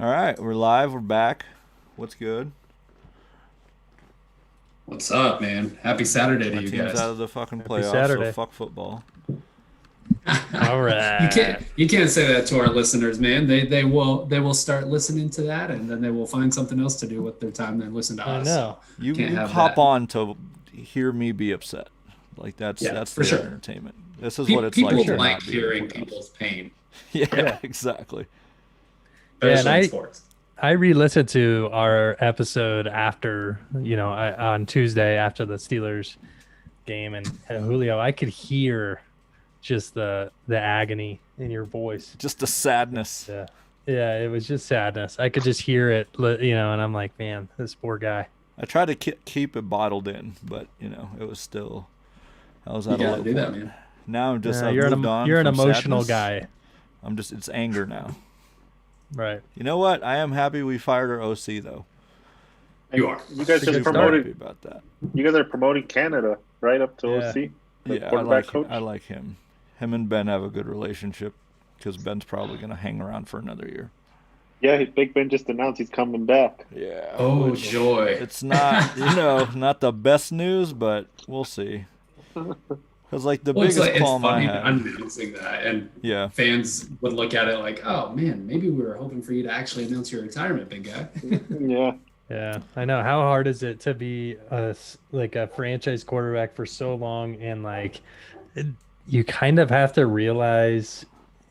All right, we're live. We're back. What's good? What's up, man? Happy Saturday to My you team's out guys. of the fucking Happy playoffs, so Saturday. fuck football. All You right. can't say that to our listeners, man. They will start listening to that, and then they will find something else to do with their time than listen to I us. know. So You can't you have hop that. on to hear me be upset. Like that's Yeah, that's for their sure. entertainment. This is what it's like People to sure. like not be in the hearing playoffs. people's pain, Yeah, Yeah. exactly. Yeah, and especially in sports. I re-listened to our episode after, on Tuesday after the Steelers game, and Julio, I could hear just the agony in your voice. Just the sadness. Yeah. Yeah, it was just sadness. I could just hear it, and I'm like, man, this poor guy. I tried to keep it bottled in, but it was still. I was You at a gotta low do that, point. man. Now I'm just. I've You're moved on you're an from emotional sadness. guy, It's anger now. right? You know what? I am happy we fired our OC though. You are. You guys It's a just good Super start. happy promoted. about that. You guys are promoting Canada right up to Yeah. OC, the Yeah, quarterback coach. I like him. Him and Ben have a good relationship because Ben's probably gonna hang around for another year. Yeah, Big Ben just announced he's coming back. Yeah. Oh, which joy. It's not not the best news, but we'll see. Because like the Well, biggest it's qualm I funny had. announcing that, and Yeah. fans would look at it like, "Oh man, maybe we were hoping for you to actually announce your retirement, big guy." Yeah, Yeah, I know. How hard is it to be like a franchise quarterback for so long, and you kind of have to realize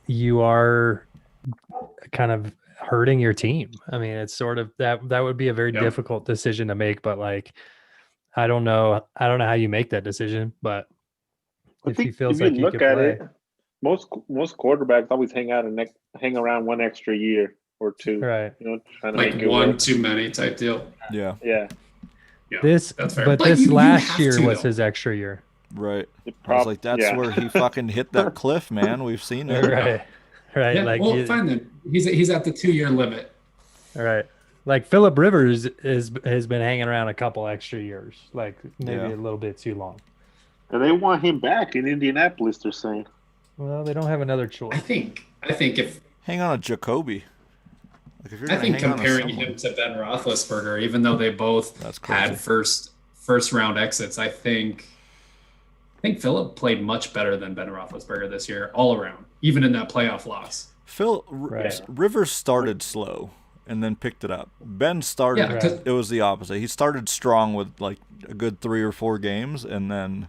you are kind of hurting your team. I mean, it's sort of that would be a very Yep. difficult decision to make, but I don't know how you make that decision, but I if he think feels if you like he look could at play, it, most quarterbacks always hang around one extra year or two. right? Trying to Like make it one work. too many type deal. Yeah. Yeah, Yeah, This, that's fair. but But this you last have year to, was though. his extra year, Right. it I was prob- like, that's yeah. where he fucking hit that cliff, man. We've seen it. right? Right, Yeah, like well, fine then. He's at the 2 year limit. Right. Like Philip Rivers has been hanging around a couple extra years, like maybe Yeah. a little bit too long. And they want him back in Indianapolis. They're saying. Well, they don't have another choice. I think if Hang on a Jacoby. Like if you're I gonna think hang on to comparing someone- him to Ben Roethlisberger, even though they both That's crazy. had first round exits, I think Philip played much better than Ben Roethlisberger this year, all around, even in that playoff loss. Right. Rivers started slow and then picked it up. Ben started. Yeah, because It was the opposite. He started strong with like a good 3 or 4 games, and then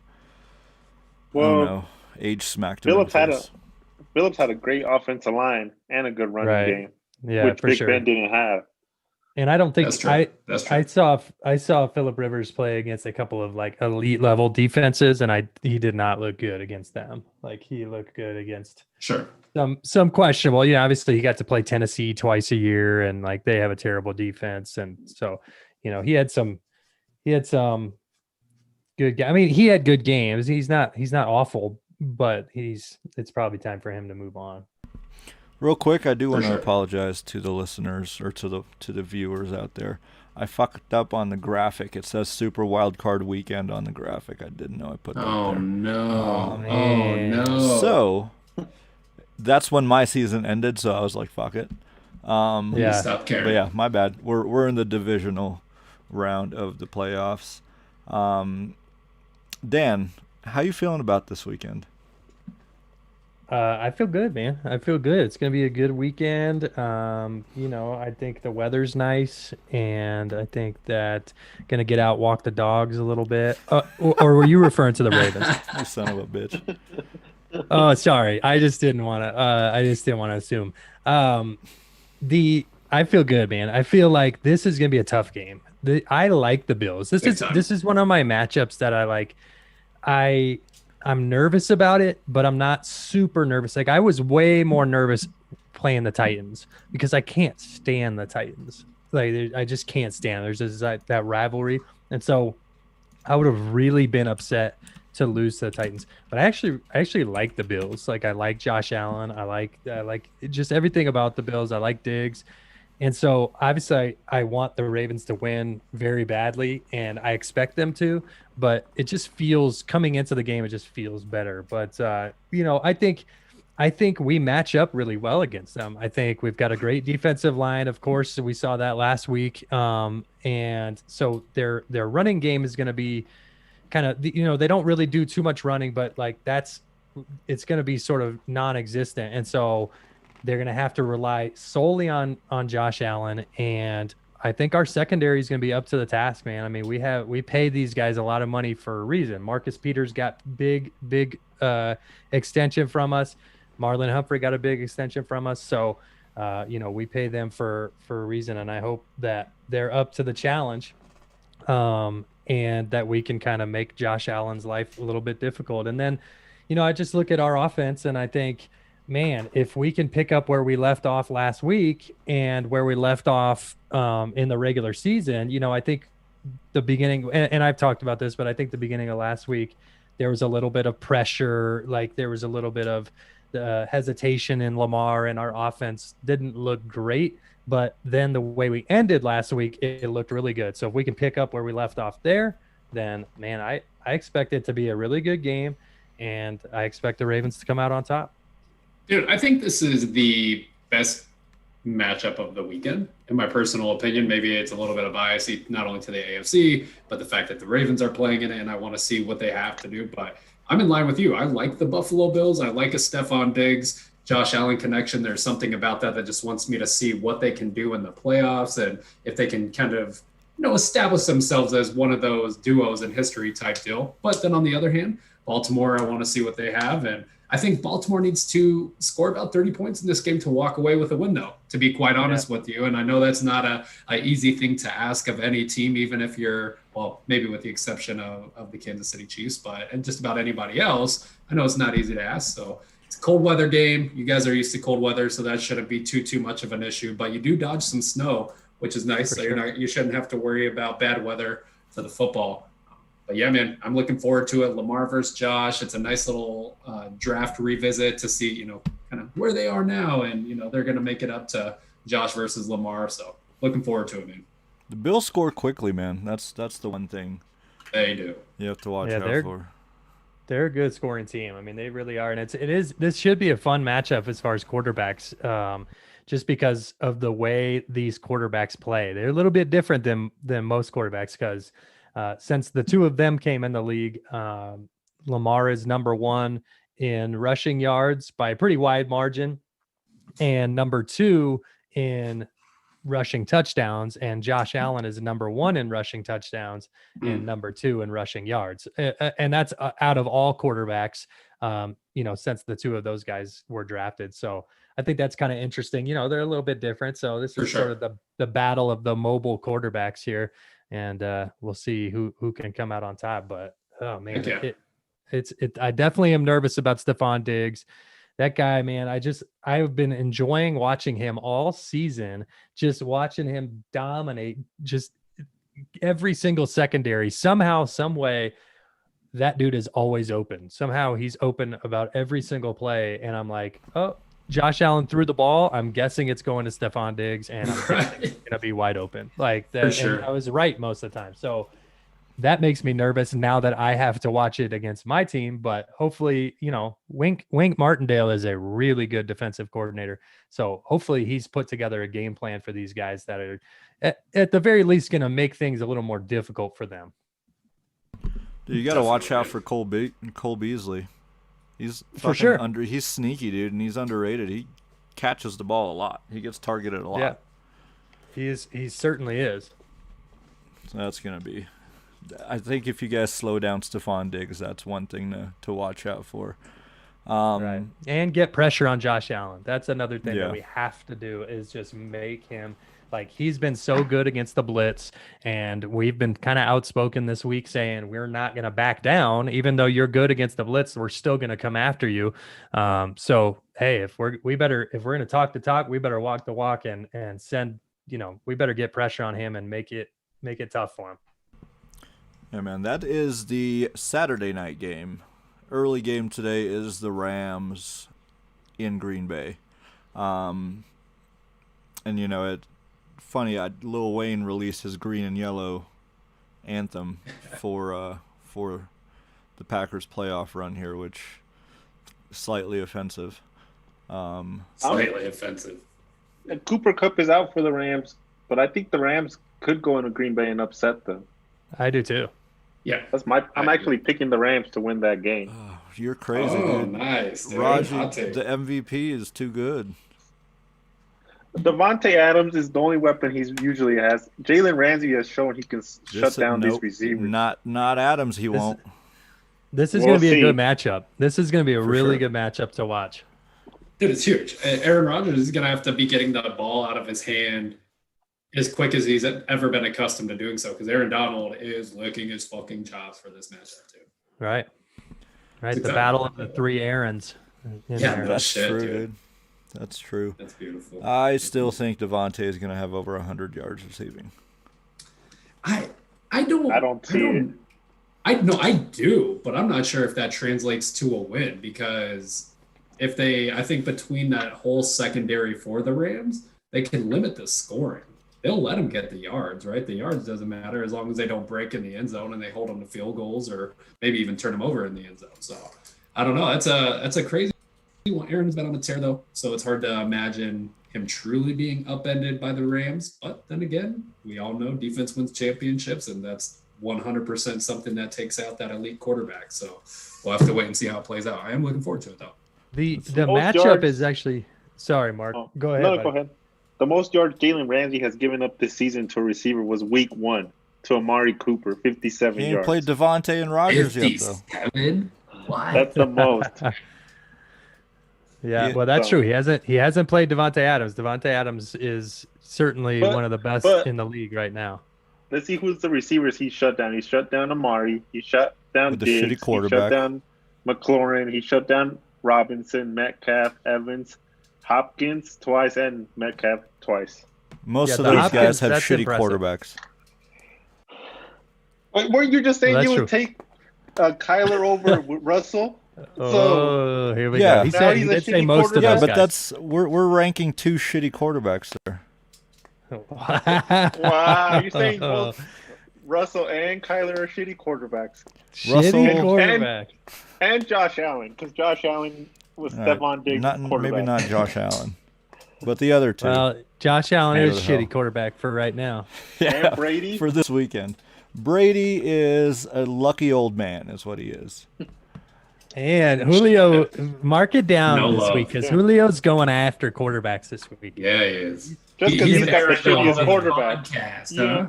I don't Well, know, age smacked him in the Phillips had a face. great offensive line and a good running Right. game, Yeah, which for Big sure. Ben didn't have. And I don't think that's true. I That's true. I saw Philip Rivers play against a couple of like elite level defenses, and he did not look good against them. Like he looked good against Sure. some questionable. Yeah, obviously he got to play Tennessee twice a year, and like they have a terrible defense, and so he had some good. I mean, he had good games. He's not awful, but it's probably time for him to move on. Real quick, I do want to sure. apologize to the listeners or to the viewers out there. I fucked up on the graphic. It says Super Wild Card Weekend on the graphic. I didn't know I put that Oh there. no. Oh man. no. So that's when my season ended. So I was like, "Fuck it." Yeah. Stop caring. But yeah, my bad. We're in the divisional round of the playoffs. Dan, how you feeling about this weekend? I feel good, man. I feel good. It's gonna be a good weekend. I think the weather's nice, and I think that gonna get out, walk the dogs a little bit. Or were you referring to the Ravens? You son of a bitch. Oh, sorry. I just didn't want to. I just didn't want to assume. I feel good, man. I feel like this is gonna be a tough game. I like the Bills. Big time. This is one of my matchups that I like. I'm nervous about it, but I'm not super nervous. Like I was way more nervous playing the Titans because I can't stand the Titans. I just can't stand. There's just that rivalry, and so I would have really been upset to lose to the Titans. But I actually like the Bills. Like I like Josh Allen. I like just everything about the Bills. I like Diggs. And so obviously I want the Ravens to win very badly, and I expect them to, but it just feels coming into the game, it just feels better. But I think I think we match up really well against them. I think we've got a great defensive line. Of course, we saw that last week. And so their running game is going to be kind of, they don't really do too much running, but like it's going to be sort of non-existent. And so they're going to have to rely solely on Josh Allen. And I think our secondary is going to be up to the task, man. I mean, we pay these guys a lot of money for a reason. Marcus Peters got big extension from us. Marlon Humphrey got a big extension from us. So, we pay them for a reason, and I hope that they're up to the challenge, and that we can kind of make Josh Allen's life a little bit difficult. And then, I just look at our offense and I think, man, if we can pick up where we left off last week and where we left off in the regular season, I think the beginning, and I've talked about this, but I think the beginning of last week, there was a little bit of pressure. Like there was a little bit of hesitation in Lamar, and our offense didn't look great. But then the way we ended last week, it looked really good. So if we can pick up where we left off there, then, man, I expect it to be a really good game, and I expect the Ravens to come out on top. Dude, I think this is the best matchup of the weekend, in my personal opinion. Maybe it's a little bit of bias, not only to the AFC, but the fact that the Ravens are playing in it, and I want to see what they have to do. But I'm in line with you. I like the Buffalo Bills. I like a Stephon Diggs, Josh Allen connection. There's something about that just wants me to see what they can do in the playoffs, and if they can kind of, establish themselves as one of those duos in history type deal. But then on the other hand, Baltimore, I want to see what they have. And I think Baltimore needs to score about 30 points in this game to walk away with a win, though, to be quite honest with you. And I know that's not a easy thing to ask of any team, even if you're, well, maybe with the exception of the Kansas City Chiefs, and just about anybody else. I know it's not easy to ask. So it's a cold weather game. You guys are used to cold weather, so that shouldn't be too much of an issue. But you do dodge some snow, which is nice. So you shouldn't have to worry about bad weather for the football. But yeah, man, I'm looking forward to it. Lamar versus Josh. It's a nice little draft revisit to see, kind of where they are now. And, they're going to make it up to Josh versus Lamar. So looking forward to it, man. The Bills score quickly, man. That's the one thing they do. You have to watch out for. They're a good scoring team. I mean, they really are. And this should be a fun matchup as far as quarterbacks, just because of the way these quarterbacks play. They're a little bit different than most quarterbacks because since the two of them came in the league, Lamar is number one in rushing yards by a pretty wide margin, and number two in rushing touchdowns, and Josh Allen is number one in rushing touchdowns and number two in rushing yards. And that's out of all quarterbacks, since the two of those guys were drafted. So I think that's kind of interesting. They're a little bit different. So this is sort of the battle of the mobile quarterbacks here. And we'll see who can come out on top. But oh man, I definitely am nervous about Stephon Diggs. That guy, man, I've been enjoying watching him all season, just watching him dominate just every single secondary. Somehow, some way, that dude is always open. Somehow he's open about every single play. And I'm like, oh, Josh Allen threw the ball. I'm guessing it's going to Stephon Diggs, and I'm guessing it's going to be wide open. Like that, and I was right most of the time. So that makes me nervous now that I have to watch it against my team. But hopefully, Wink Martindale is a really good defensive coordinator. So hopefully he's put together a game plan for these guys that are at the very least going to make things a little more difficult for them. Dude, you got to watch out for Cole Beasley. He's for sure he's sneaky, dude, and he's underrated. He catches the ball a lot. He gets targeted a lot. Yeah, he certainly is. So that's gonna be. I think if you guys slow down Stephon Diggs, that's one thing to watch out for. Right, and get pressure on Josh Allen. That's another thing that we have to do is just make him. Like, he's been so good against the blitz, and we've been kind of outspoken this week saying we're not going to back down. Even though you're good against the blitz, we're still going to come after you. So, hey, if we're going to talk the talk, we better walk the walk and send, we better get pressure on him and make it tough for him. Yeah, man, that is the Saturday night game. Early game today is the Rams in Green Bay. And, funny, Lil Wayne released his green and yellow anthem for the Packers playoff run here, which is slightly offensive. Slightly offensive. Cooper Cup is out for the Rams, but I think the Rams could go into Green Bay and upset them. I do too. Yeah. I'm actually picking the Rams to win that game. Oh, you're crazy, Oh, dude. nice. Dude. Raji, Hot take. the MVP is too good. Devontae Adams is the only weapon he usually has. Jalen Ramsey has shown he can shut down these receivers. Not Adams. He won't. This is We'll going to be see. a good matchup. This is going to be a really sure. good matchup to watch. Dude, it's huge. Aaron Rodgers is going to have to be getting the ball out of his hand as quick as he's ever been accustomed to doing so, because Aaron Donald is licking his fucking chops for this matchup, too. Right. Right. The Exactly. battle of the three Aarons. in Yeah, there. That's shit, true, dude. dude. That's true. That's beautiful. I still think Devontae is going to have over 100 yards receiving. I don't see it. I do, but I'm not sure if that translates to a win, because I think between that whole secondary for the Rams, they can limit the scoring. They'll let them get the yards, right? The yards doesn't matter as long as they don't break in the end zone and they hold them to field goals or maybe even turn them over in the end zone. So I don't know. That's a crazy one. Aaron's been on a tear though, so it's hard to imagine him truly being upended by the Rams. But then again, we all know defense wins championships, and that's 100% something that takes out that elite quarterback. So we'll have to wait and see how it plays out. I am looking forward to it though. The most matchup yards- is actually – sorry, Mark. Oh, Go ahead. No, bud. go ahead. The most yards Jalen Ramsey has given up this season to a receiver was week 1 to Amari Cooper, 57 He ain't yards. played Devontae and Rodgers yet, though. 57? What? That's the most. Yeah, Yeah. well, that's So- true. He hasn't played Devontae Adams. Devontae Adams is certainly But- one of the best but- in the league right now. Let's see who's the receivers he shut down. He shut down Amari. He shut down With the Diggs. shitty He quarterback. shut down McLaurin. He shut down Robinson, Metcalf, Evans, Hopkins twice, and Metcalf twice. Most Yeah, of the those Hopkins, guys have that's shitty impressive. quarterbacks. Wait, weren't you just saying Well, you that's would take Kyler over Russell? Oh, here we Yeah. go. He Now said he's he a did say shitty most of Yeah, those but guys. that's we're ranking 2 shitty quarterbacks there. Wow, you're saying both Russell and Kyler are shitty quarterbacks. Russell- Shitty quarterback. And Josh Allen, because Josh Allen was All right, Stephon Diggs' Not quarterback. maybe not Josh Allen, but the other 2. Well, Josh Allen Where is the hell? shitty quarterback for right now. And Brady. for this weekend. Brady is a lucky old man, is what he is. And Julio, mark it down No this love. week because Yeah. Julio's going after quarterbacks this week. Yeah, he is. Just because He's he's got the Aaron shittiest Donald quarterback. podcast, Yeah. huh?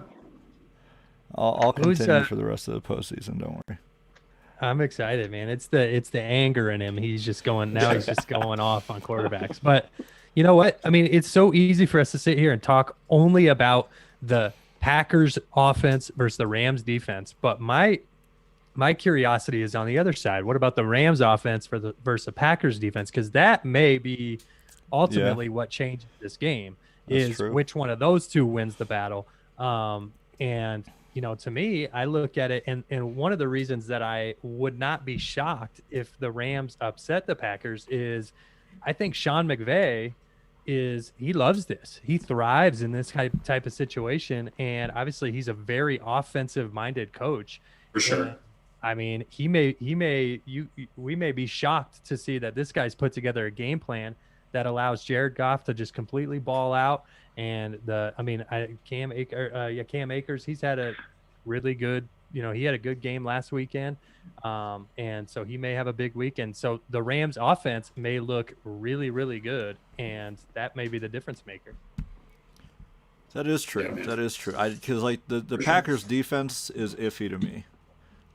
I'll Who's, continue for the rest of the postseason. Don't worry. I'm excited, man. It's the anger in him. He's just going now. He's just going off on quarterbacks. But you know what? I mean, it's so easy for us to sit here and talk only about the Packers offense versus the Rams defense. But my curiosity is on the other side. What about the Rams offense versus the Packers defense? Because that may be ultimately what changes this game. That's Is true. which one of those two wins the battle. And to me, I look at it, and one of the reasons that I would not be shocked if the Rams upset the Packers is I think Sean McVay he loves this. He thrives in this type of situation, and obviously he's a very offensive-minded coach. For sure. And, I mean, we may be shocked to see that this guy's put together a game plan that allows Jared Goff to just completely ball out. And Cam Akers, he's had a really good, he had a good game last weekend. And so he may have a big weekend. So the Rams offense may look really, really good. And that may be the difference maker. That is true. Yeah, man. That is true. Because like the For sure. Packers defense is iffy to me.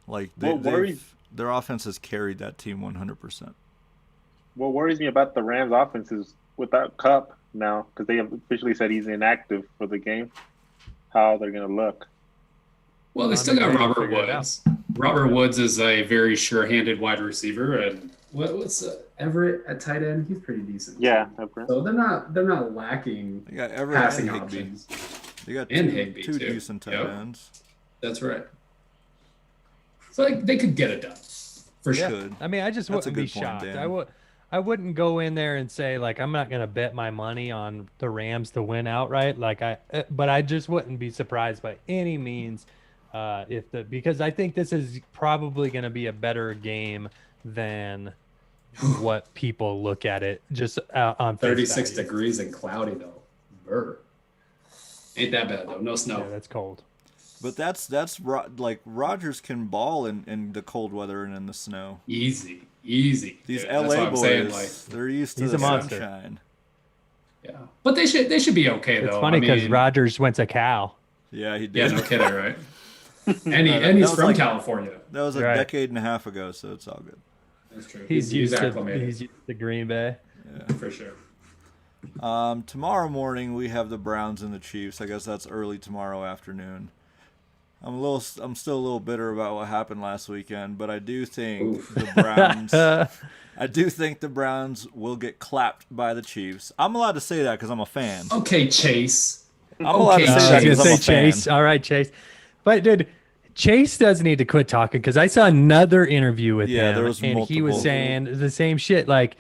Like What worries- their offense has carried that team 100%. What worries me about the Rams offense is without Cup now, because they have officially said he's inactive for the game, how they're going to look. Well, they I'm still got excited to Robert figure it Woods. Robert Woods is a very sure-handed wide receiver, and what's Everett at tight end? He's pretty decent. Yeah. So they're not lacking They got Everett passing and Higbee. options. They got And two, Higbee, two too. decent tight Yep. ends. That's right. So they could get it done for They sure. could. I mean, I just That's a wouldn't be good point, shocked. Dan. I wouldn't go in there and say like I'm not going to bet my money on the Rams to win outright. But I just wouldn't be surprised by any means because I think this is probably going to be a better game than what people look at it just on face 36 value. degrees and cloudy though. Brr. Ain't that bad though. No snow. Yeah, that's cold. But that's like Rogers can ball in the cold weather and in the snow. Easy. These Dude, that's LA what I'm boys, saying, like, they're used to He's the a monster. sunshine. yeah. But they should be okay though. It's funny I because mean, Rogers went to Cal. Yeah, he Yeah, did. no kidding, right? And that he's was from like- California. That was a Right. decade and a half ago, so it's all good. That's true. He's used acclimated to Green Bay. for sure. Tomorrow morning we have the Browns and the Chiefs. I guess that's early tomorrow afternoon. I'm still a little bitter about what happened last weekend, but I do think Oof. the Browns. I do think the Browns will get clapped by the Chiefs. I'm allowed to say that because I'm a fan. Okay, Chase. I'm allowed to Okay, say I that was because gonna I'm say a fan. Chase. All right, Chase. But dude, Chase does need to quit talking because I saw another interview with Yeah, him, there was and he was multiple. saying the same shit. Like,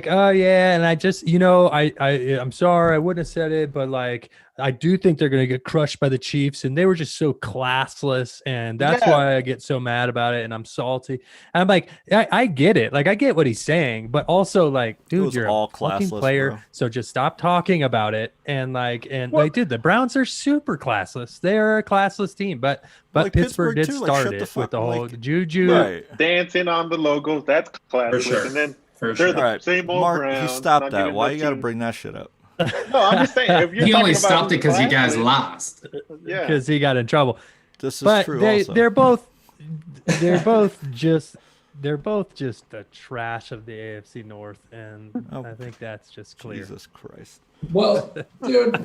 oh yeah, and I just, I'm sorry, I wouldn't have said it, but like, I do think they're gonna get crushed by the Chiefs, and they were just so classless, and that's Yeah. why I get so mad about it, and I'm salty. And I'm like, I get it, like I get what he's saying, but also like, dude, was you're all a fucking classless, player, bro. so just stop talking about it. And like, What? dude, the Browns are super classless. They're a classless team, but Like Pittsburgh did Pittsburgh, too, like, start shut the it with fuck- the whole like- juju. Right. Dancing on the logos, that's classless. sure. And then For they're sure. the All right, same old Mark, Browns. you stopped not that. giving Why the you got to team- bring that shit up? No, I'm just saying. If you're He only talking about stopped it who's because you guys classless, lost. Yeah. Because he got in trouble. This is But true. they also. they're both just the trash of the AFC North, and Oh, I think that's just clear. Jesus Christ. Well, dude,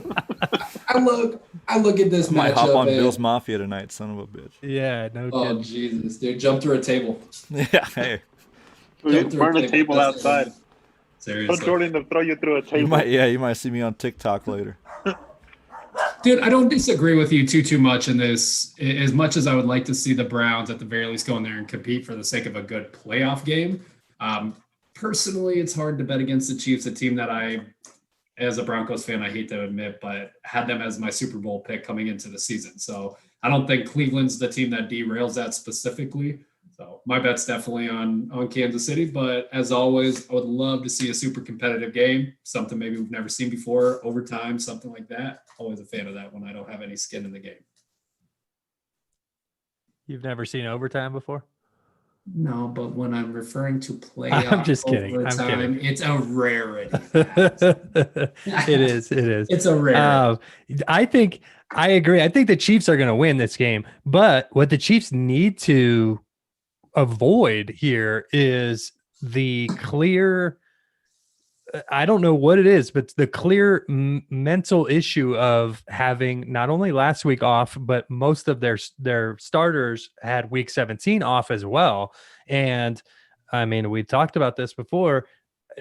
I look at this I might hop matchup on and Bill's Mafia tonight, son of a bitch. Yeah, no oh kidding. Jesus, dude, jump through a table. Yeah, hey. Jump through Burn a table That's it. outside. Tell Seriously. Jordan to throw you through a table. You might see me on TikTok later. Dude, I don't disagree with you too much in this. As much as I would like to see the Browns at the very least go in there and compete for the sake of a good playoff game, personally, it's hard to bet against the Chiefs, a team that I, as a Broncos fan, I hate to admit, but had them as my Super Bowl pick coming into the season. So I don't think Cleveland's the team that derails that specifically. So my bet's definitely on Kansas City, but as always, I would love to see a super competitive game, something maybe we've never seen before, overtime, something like that. Always a fan of that when I don't have any skin in the game. You've never seen overtime before? No, but when I'm referring to playoff I'm just kidding. I'm overtime, kidding. it's a rarity. It is. It's a rarity. I agree. I think the Chiefs are going to win this game, but what the Chiefs need to avoid here is the clear, I don't know what it is, but the clear mental issue of having not only last week off, but most of their starters had week 17 off as well. And I mean, we talked about this before.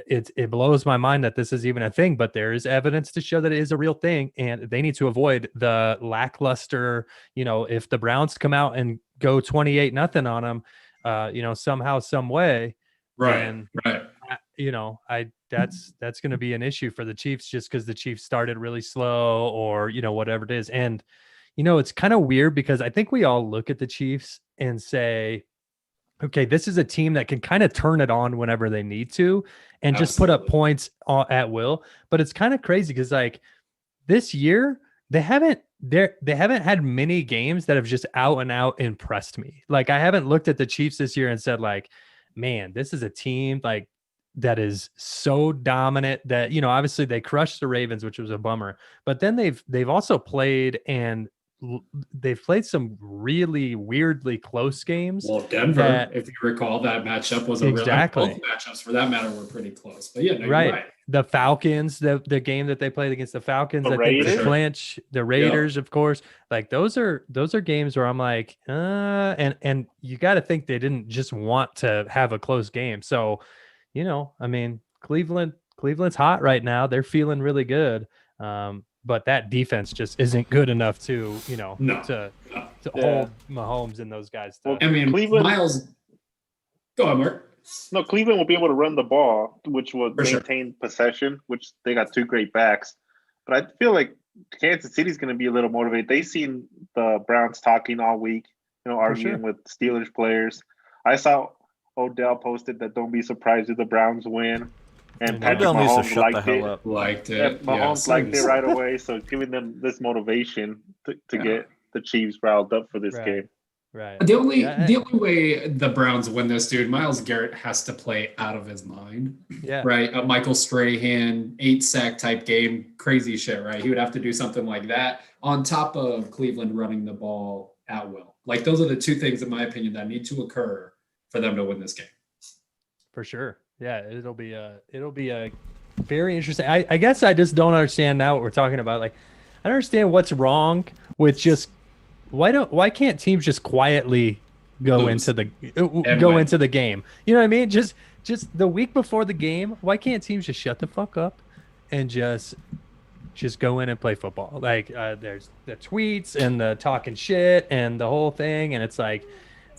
It blows my mind that this is even a thing, but there is evidence to show that it is a real thing, and they need to avoid the lackluster, if the Browns come out and go 28-0 on them, somehow, some way, right. That's going to be an issue for the Chiefs, just because the Chiefs started really slow, or whatever it is. And it's kind of weird because I think we all look at the Chiefs and say, okay, this is a team that can kind of turn it on whenever they need to and just put up Absolutely. points at will. But it's kind of crazy because like this year they haven't had many games that have just out and out impressed me. Like I haven't looked at the Chiefs this year and said like, man, this is a team like that is so dominant that, obviously they crushed the Ravens, which was a bummer, but then they've also played and they've played some really weirdly close games. Well, Denver, if you recall, that matchup was Exactly. both matchups for that matter were pretty close. But yeah, no, Right. you're right. The Falcons, the game that they played against the Falcons, The I think the Raiders? clinch, the Raiders, of course, like those are games where I'm like, and you got to think they didn't just want to have a close game. So, I mean, Cleveland's hot right now. They're feeling really good. But that defense just isn't good enough to, No. to No. hold Mahomes and those guys. To, I mean, Cleveland- Miles, go on, Mark. No, Cleveland will be able to run the ball, which will For sure. maintain possession, which they got two great backs. But I feel like Kansas City's going to be a little motivated. They've seen the Browns talking all week, arguing with Steelers players. I saw Odell posted that don't be surprised if the Browns win, and Patrick Odell needs to Mahomes shut the liked hell it. up. Liked Yeah, it. Mahomes liked it right away, so giving them this motivation to get the Chiefs riled up for this Right. game. Right. The only Yeah. the only way the Browns win this, dude, Myles Garrett has to play out of his mind. Yeah. Right? A Michael Strahan 8-sack type game, crazy shit, right? He would have to do something like that on top of Cleveland running the ball at will. Like those are the two things, in my opinion, that need to occur for them to win this game. For sure. Yeah, it'll be a very interesting. I guess I just don't understand now what we're talking about. Like, I don't understand what's wrong with just why can't teams just quietly go Lose. into the And go win. into the game? You know what I mean? Just the week before the game, why can't teams just shut the fuck up and just go in and play football? Like, there's the tweets and the talking shit and the whole thing, and it's like,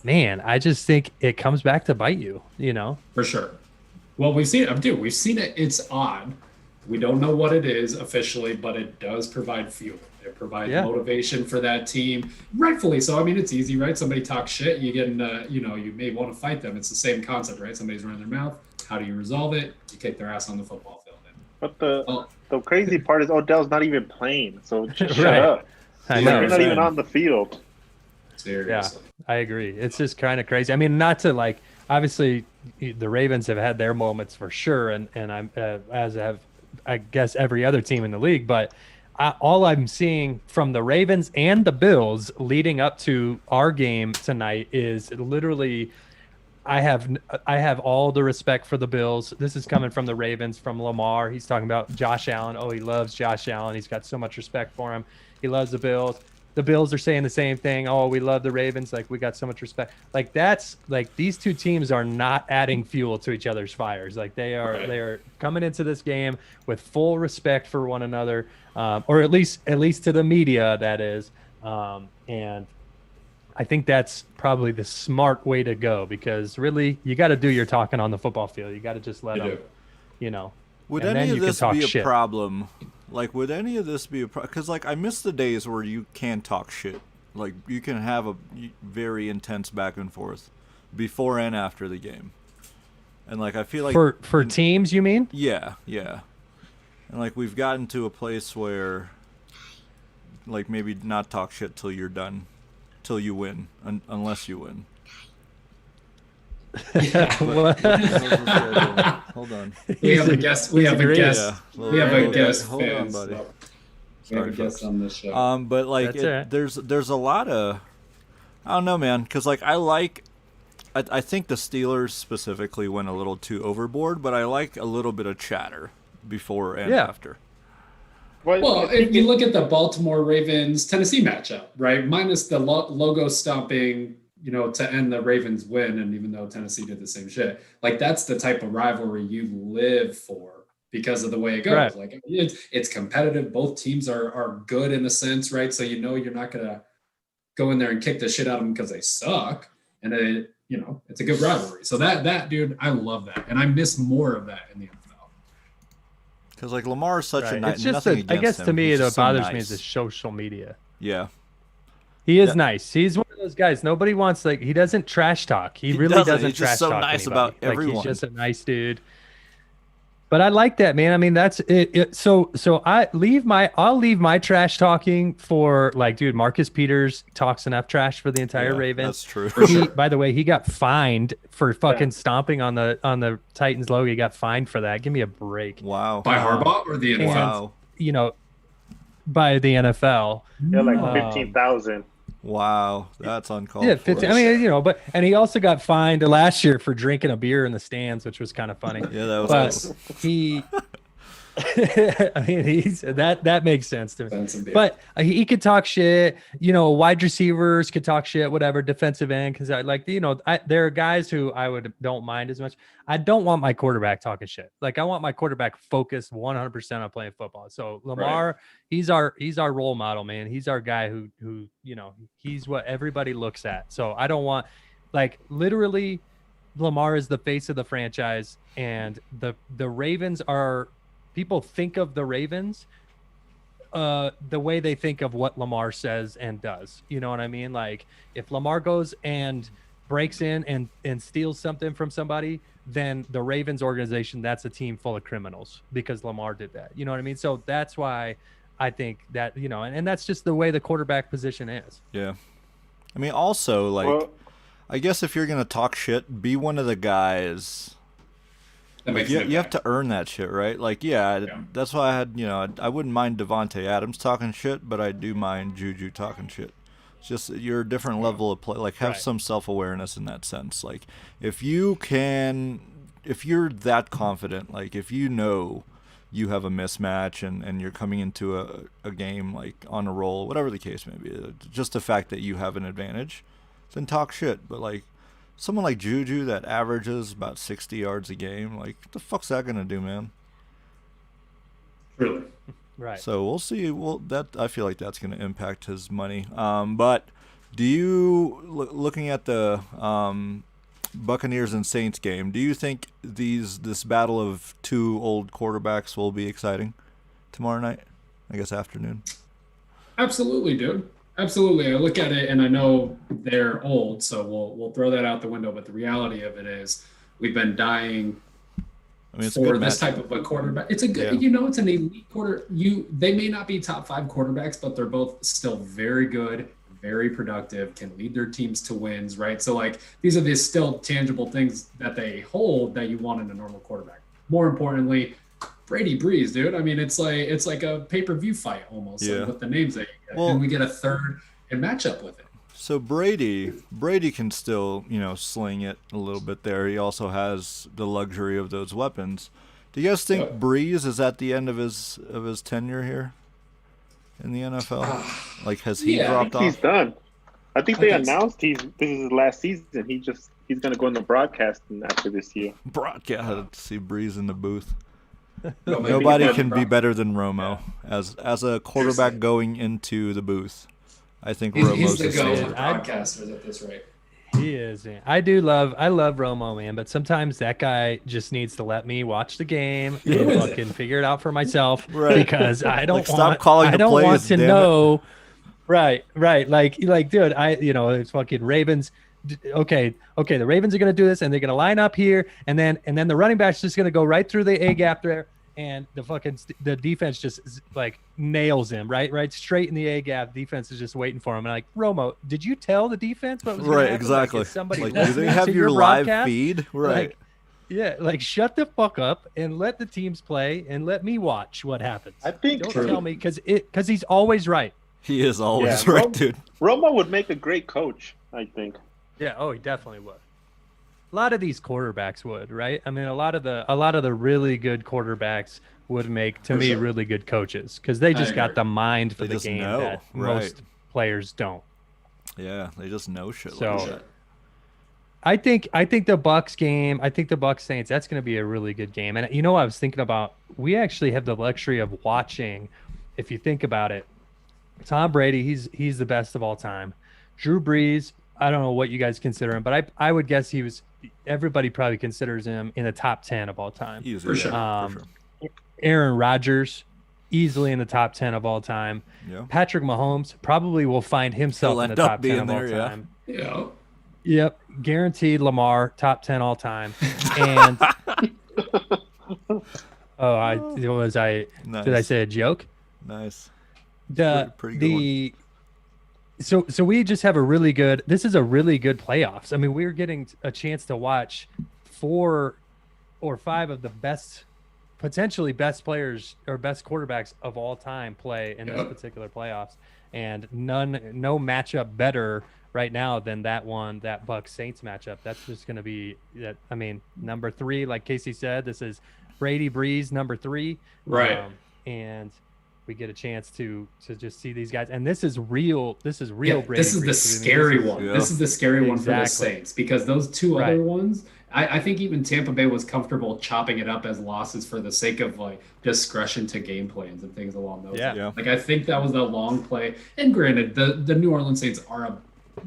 man, I just think it comes back to bite you, you know? For sure. Well, we've seen it. Dude, we've seen it. It's odd. We don't know what it is officially, but it does provide fuel. It provides motivation for that team, rightfully so. I mean, it's easy, right? Somebody talks shit, you get in, you may want to fight them. It's the same concept, right? Somebody's running their mouth. How do you resolve it? You kick their ass on the football field. But the crazy part is Odell's not even playing, so just shut Right. up. I Yeah, know. You're not even on the field. Seriously. I agree. It's just kind of crazy. I mean, not to like, obviously the Ravens have had their moments for sure. And I'm, as have, I guess, every other team in the league, but all I'm seeing from the Ravens and the Bills leading up to our game tonight is literally, I have all the respect for the Bills. This is coming from the Ravens, from Lamar. He's talking about Josh Allen. Oh, he loves Josh Allen. He's got so much respect for him. He loves the Bills. The Bills are saying the same thing. Oh, we love the Ravens. Like, we got so much respect. Like, that's like, these two teams are not adding fuel to each other's fires. Like, they are coming into this game with full respect for one another, or at least to the media, that is. And I think that's probably the smart way to go, because really you got to do your talking on the football field. You got to just let them, you know. Would and any then of you can this talk be a shit. problem? Like, would any of this be a problem? Because, like, I miss the days where you can talk shit. Like, you can have a very intense back and forth before and after the game. And, like, I feel like... For teams, you mean? Yeah. And, like, we've gotten to a place where, like, maybe not talk shit till you're done. Till you win. Unless you win. Hold on. We have a guest. We have a agreeing. guest. Yeah. We have a guest. Hold on, fans. buddy. We have Sorry, a guest folks. on this show. But like, That's all right. there's a lot of, I don't know, man, because like I think the Steelers specifically went a little too overboard, but I like a little bit of chatter before and after. Well, if you look at the Baltimore Ravens Tennessee matchup, right, minus the logo stomping, to end the Ravens win, and even though Tennessee did the same shit, like that's the type of rivalry you live for because of the way it goes. Right. Like it's competitive. Both teams are good in a sense, right? So you're not gonna go in there and kick the shit out of them because they suck, and it's a good rivalry. So that dude, I love that, and I miss more of that in the NFL. Because like Lamar is such a nice. It's just nothing I guess against to him. me He's what just so bothers me nice. is the social media. Yeah. He is nice. He's one of those guys. Nobody wants, like, he doesn't trash talk. He really doesn't. doesn't He's trash just so talk nice anybody. about Like, everyone. he's just a nice dude. But I like that, man. I mean, that's it. So I'll leave my trash talking for, like, dude, Marcus Peters talks enough trash for the entire Yeah, Ravens. That's true. By the way, he got fined for fucking stomping on the Titans logo. He got fined for that. Give me a break. Wow. By Harbaugh or the NFL? Wow. By the NFL. Yeah, like 15,000. Wow. That's uncalled Yeah, for. 15. I mean, and he also got fined last year for drinking a beer in the stands, which was kind of funny. Yeah, that was But cool. he, I mean, that makes sense to me. Benson beer. But he could talk shit. Wide receivers could talk shit, whatever. Defensive end, because there are guys who don't mind as much. I don't want my quarterback talking shit. Like, I want my quarterback focused 100% on playing football. So Lamar, he's our role model, man. He's our guy who he's what everybody looks at. So I don't want, like, literally, Lamar is the face of the franchise, and the Ravens are. People think of the Ravens the way they think of what Lamar says and does. You know what I mean? Like, if Lamar goes and breaks in and steals something from somebody, then the Ravens organization, that's a team full of criminals because Lamar did that. You know what I mean? So that's why I think that, and that's just the way the quarterback position is. Yeah. I mean, also, like, Well, I guess if you're going to talk shit, be one of the guys. That Like, makes you, an you have impact. to earn that shit, right? Like, Yeah. that's why I had, I wouldn't mind Devontae Adams talking shit, but I do mind Juju talking shit. It's just you're a different level of play. Like, have Right. some self-awareness in that sense. Like, if you're that confident, like, if you know you have a mismatch and you're coming into a game, like, on a roll, whatever the case may be, just the fact that you have an advantage, then talk shit. But, like, someone like Juju that averages about 60 yards a game, like, what the fuck's that gonna do, man? Really. Right. So we'll see. Well, that I feel like that's gonna impact his money. But do you, looking at the Buccaneers and Saints game, do you think this battle of two old quarterbacks will be exciting tomorrow night? I guess afternoon. Absolutely, dude. Absolutely. I look at it and I know they're old, so we'll throw that out the window. But the reality of it is, we've been dying I mean, it's a for good this match. type of a quarterback. It's a good, Yeah. it's an elite They may not be top 5 quarterbacks, but they're both still very good, very productive, can lead their teams to wins, right? So, like, these are the still tangible things that they hold that you want in a normal quarterback. More importantly, Brady Breeze, dude. I mean, it's like a pay-per-view fight almost, like, Yeah. with the names that you get. Well- and we get a third and matchup with it. So Brady can still, sling it a little bit there. He also has the luxury of those weapons. Do you guys think Yeah. Breeze is at the end of his tenure here in the NFL? Like, has he Yeah, I dropped he's off? done. I think they think so. announced this is his last season. He's gonna go into broadcasting after this year. Broadcast to see Breeze in the booth. No, maybe Nobody it's can be Brock. better than Romo as a quarterback Seriously. going into the booth. I think He's Romo's the the go same. for broadcasters at this rate. He is. Man. I love Romo, man, but sometimes that guy just needs to let me watch the game and Who is it? fucking figure it out for myself Right. because I don't Like, stop want calling I the don't want plays, to damn it. know. Right. Like dude, it's fucking Ravens. Okay, the Ravens are going to do this and they're going to line up here and then the running back's just going to go right through the A gap there and the defense just like nails him right straight in the A gap. Defense is just waiting for him. And like, Romo, did you tell the defense what was gonna Right, happen? exactly. Like, is somebody Like, do listening they have to your live broadcast? feed? Right. Like, yeah, like shut the fuck up and let the teams play and let me watch what happens. I think Don't True. tell me because he's always right. He is always Yeah, right, Rom- dude. Romo would make a great coach. I think. Yeah, oh, he definitely would. A lot of these quarterbacks would, right? I mean, a lot of the really good quarterbacks would make, to For me, sure. really good coaches because they just got agree. the mind for They the just game know, that right. most players don't. Yeah, they just know shit So- like Sure. that. I think the Bucks game, I think the Bucks Saints, that's going to be a really good game. And I was thinking about, we actually have the luxury of watching, if you think about it, Tom Brady, he's the best of all time. Drew Brees, I don't know what you guys consider him, but I would guess everybody probably considers him in the top 10 of all time. Easy, For sure. for Um, sure. Aaron Rodgers, easily in the top 10 of all time. Yeah. Patrick Mahomes probably will find himself He'll in the end up top 10 being of all there, yeah. time. Yeah. Yep, guaranteed. Lamar, top 10 all time. And Nice. did I say a joke? Nice. The Pretty good so we just have this is a really good playoffs. I mean, we're getting a chance to watch 4 or 5 of the potentially best players or best quarterbacks of all time play in this Yep. particular playoffs, and no matchup better right now than that Bucks Saints matchup. That's just going to be that. I mean, number 3, like Casey said, this is Brady Breeze number 3, Right. and we get a chance to just see these guys, and this is real. This is real. Yeah, Brady this is the Breeze. I mean, scary this is- one. Yeah. This is the scary one for the Exactly. Saints because those two Right. other ones, I think even Tampa Bay was comfortable chopping it up as losses for the sake of like discretion to game plans and things along those Yeah. lines. Yeah. Like I think that was the long play. And granted, the New Orleans Saints are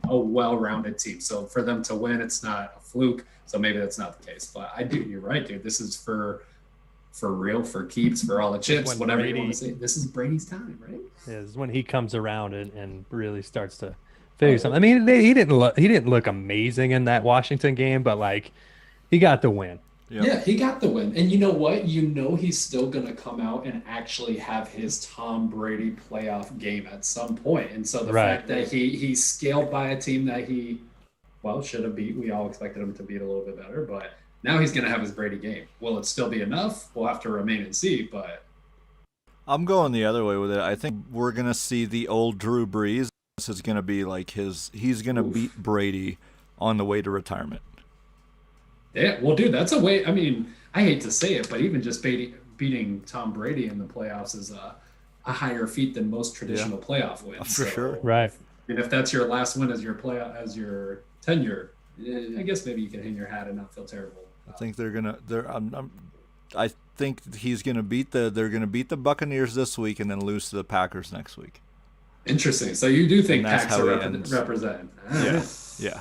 a well-rounded team, so for them to win, it's not a fluke. So maybe that's not the case. But you're right, dude. This is for real, for keeps, for all the chips, When whatever you Brady- want to say. This is Brady's time, right? is when he comes around and really starts to figure something. I mean, he didn't look amazing in that Washington game, but like he got the win. Yep. Yeah, he got the win. And you know what? You know he's still going to come out and actually have his Tom Brady playoff game at some point. And so the fact that he's scaled by a team that he, should have beat. We all expected him to beat a little bit better. But now he's going to have his Brady game. Will it still be enough? We'll have to remain and see. But I'm going the other way with it. I think we're going to see the old Drew Brees. This is going to be like he's going to beat Brady on the way to retirement. Yeah, well, dude, that's a way. I mean, I hate to say it, but even just beating Tom Brady in the playoffs is a higher feat than most traditional playoff wins. For sure. Right. And if that's your last win as your tenure, I guess maybe you can hang your hat and not feel terrible. I think I think he's gonna beat they're gonna beat the Buccaneers this week and then lose to the Packers next week. Interesting. So you do think that's Packs how are it ends. represented? Yeah.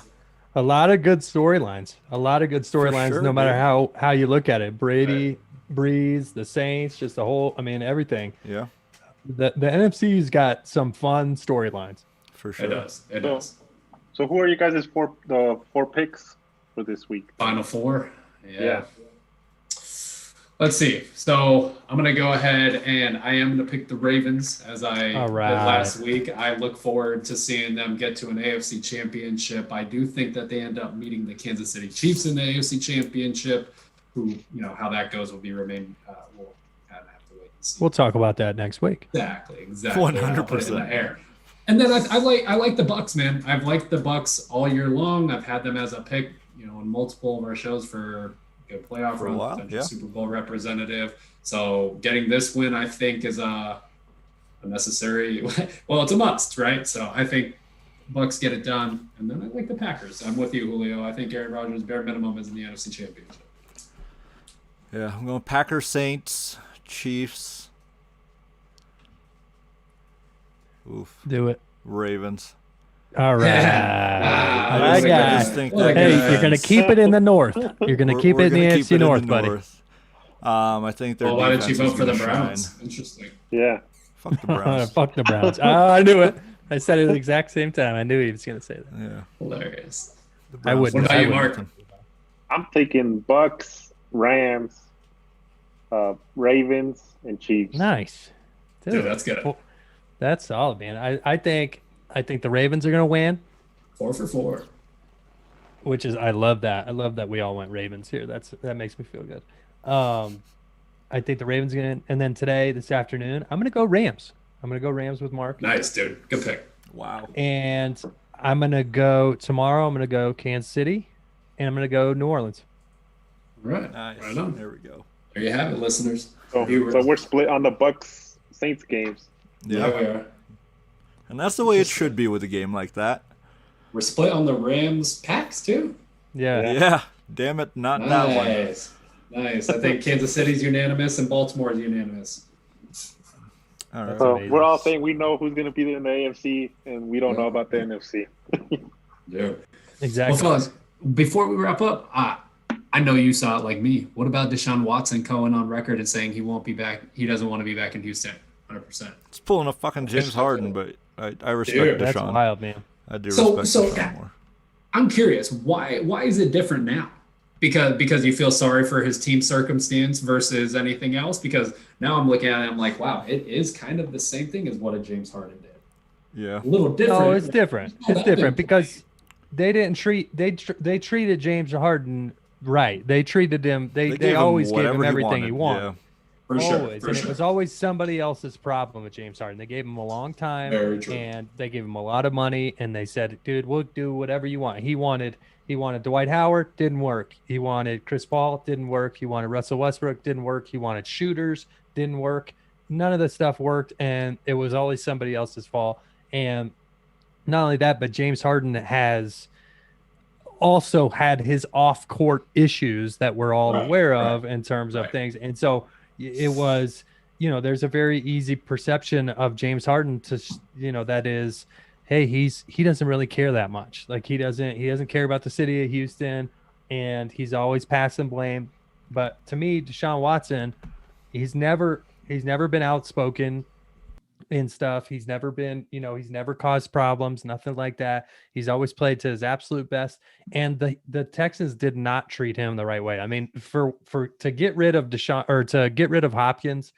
A lot of good storylines. sure, no matter dude. how you look at it. Brady, Breeze, the Saints, just the whole. I mean, everything. Yeah. The NFC's got some fun storylines. For sure. It does. It does. So who are you guys' four picks for this week? Final four. Yeah. Let's see. So I'm going to go ahead and I am going to pick the Ravens as I All right. did last week. I look forward to seeing them get to an AFC championship. I do think that they end up meeting the Kansas City Chiefs in the AFC championship, who, how that goes will be we'll kind of have to wait and see. We'll talk about that next week. Exactly. 100%. I'll put it in the air. And then I like the Bucks, man. I've liked the Bucks all year long. I've had them as a pick, in multiple of our shows for good playoff For a run, while, potential yeah. Super Bowl representative. So getting this win, I think, is a necessary. Well, it's a must, right? So I think Bucks get it done, and then I like the Packers. I'm with you, Julio. I think Aaron Rodgers' bare minimum is in the NFC Championship. Yeah. I'm going Packers, Saints, Chiefs. Oof. Do it. Ravens. All right. I just think that Hey, guy- you're gonna keep it in the North. You're gonna keep We're it in the gonna keep AFC it North, the buddy. North. I think their Well, why didn't you defense vote for is the gonna Browns? shine. Interesting. Yeah. Fuck the Browns. Fuck the Browns. Oh, I knew it. I said it at the exact same time. I knew he was gonna say that. Yeah. Hilarious. The I Browns wouldn't. What about I you, wouldn't. Mark? I'm taking Bucks, Rams, Ravens, and Chiefs. Nice. Dude, that's good. Well, that's solid, man. I think the Ravens are gonna win, 4 for 4. which is I love that. I love that we all went Ravens here. That makes me feel good. I think the Ravens are gonna, and then this afternoon, I'm gonna go Rams. I'm gonna go Rams with Mark. Nice, dude. Good pick. Wow. And I'm gonna go tomorrow. I'm gonna go Kansas City, and I'm gonna go New Orleans. All right. Nice. Right on. There we go. There you have it, listeners. So Viewers. we're split on the Bucks Saints games. Yeah. There we are. And that's the way it should be with a game like that. We're split on the Rams Packs too. Yeah. Yeah. Damn it, not that one. Nice. Nice. I think Kansas City's unanimous and Baltimore's unanimous. All right. So amazing. we're all saying we know who's going to be in the AFC, and we don't know about the NFC. Yeah. Exactly. Well, fellas, before we wrap up, I know you saw it like me. What about Deshaun Watson going on record and saying he won't be back? He doesn't want to be back in Houston. 100%. It's pulling a fucking James Harden, but I respect Dude, That's Deshaun. wild, man. I do So- respect so- Deshaun more. I'm curious, why is it different now? Because you feel sorry for his team circumstance versus anything else? Because now I'm looking at it, I'm like, wow, it is kind of the same thing as what a James Harden did. Yeah. A little different. No, it's different. It's not It's that different big. because they didn't treat they treated James Harden right. They treated him. They gave him always gave him whatever everything he wanted. For sure. Always. For And sure. it was always somebody else's problem with James Harden. They gave him a long time Very true. and they gave him a lot of money and they said, dude, we'll do whatever you want. He wanted Dwight Howard, didn't work. He wanted Chris Paul, didn't work. He wanted Russell Westbrook, didn't work. He wanted shooters, didn't work. None of the stuff worked and it was always somebody else's fault. And not only that, but James Harden has also had his off-court issues that we're all Right, aware right, of in terms of right. things. And so it was, there's a very easy perception of James Harden to, that is, hey, he doesn't really care that much. Like he doesn't care about the city of Houston and he's always passing blame. But to me, Deshaun Watson, he's never been outspoken and stuff. He's never been, he's never caused problems, nothing like that. He's always played to his absolute best. And the Texans did not treat him the right way. I mean, for to get rid of Deshaun or to get rid of Hopkins,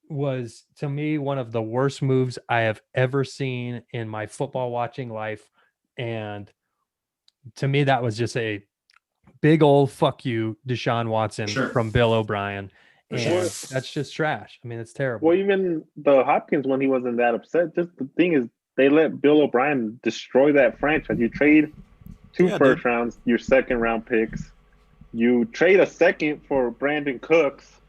was to me one of the worst moves I have ever seen in my football watching life. And to me, that was just a big old fuck you, Deshaun Watson Sure. from Bill O'Brien. For And sure. that's just trash. I mean, it's terrible. Well, even the Hopkins one, he wasn't that upset. Just the thing is, they let Bill O'Brien destroy that franchise. You trade two Yeah, first rounds, your second round picks. You trade a second for Brandon Cooks,